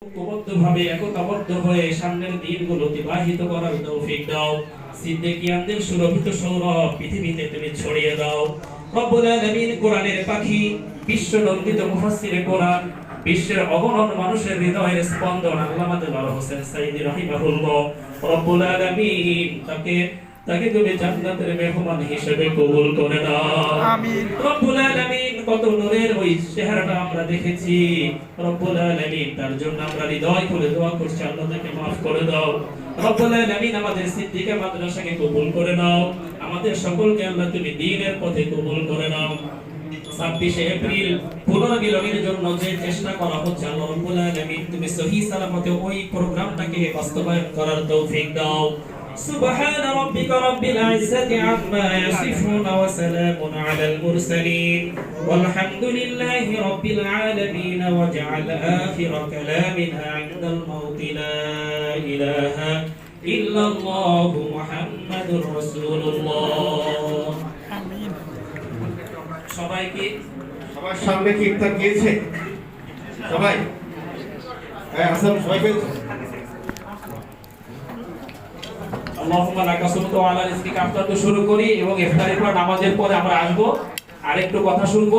ঐক্যবদ্ধভাবে একতাবদ্ধ হয়ে সামনের দিনগুলো অতিবাহিত করার তৌফিক দাও। সিদ্দিকিয়ানদের সুরভিত সৌরভ পৃথিবীতে তুমি ছড়িয়ে দাও। রব্বুল আলামিন কোরআনের পাখি, বিশ্ব নন্দিত মুফাসসিরে কোরআন, বিশ্বের অগণন মানুষের হৃদয়ের স্পন্দন আল্লামা দেওয়ার হোসেন সাইদি রাহিমাহুল্লাহ, রব্বুল আলামিন তাকে তুমি জান্নাতের মেহমান হিসেবে কবুল করে নাও। আমিন। রব্বুল আলামিন কত নূরের ওই চেহারাটা আমরা দেখেছি। রব্বুল আলামিন তার জন্য আমরা হৃদয় খুলে দোয়া করছি, আল্লাহ তাকে maaf করে দাও। রব্বুল আলামিন আমাদের সিদ্দিকা মাদ্রাসাকে কবুল করে নাও। আমাদের সকলকে আল্লাহ তুমি দ্বীনের পথে কবুল করে নাও। 26 এপ্রিল পুনর্মিলনের জন্য যে চেষ্টা করা হচ্ছে, আল্লাহ রাব্বুল আলামিন তুমি সহিহ সালামতে ওই প্রোগ্রামটাকে বাস্তবায়ন করার তৌফিক দাও। سبحان ربك رب العزة عما يصفون وسلام على المرسلين والحمد لله رب العالمين واجعل آخر كلامنا عند الموت لا إله إلا الله محمد رسول الله آمين সবার সামনে কি ইফতার দিয়েছে সবাই? হ্যাঁ হাসান সবাই পেয়েছে? আল্লাহুম্মা লাকা সুমতু আলা রিজকিকা আফতার তো শুরু করি এবং ইফতারের পর নামাজের পরে আমরা আসবো, আরেকটু কথা শুনবো।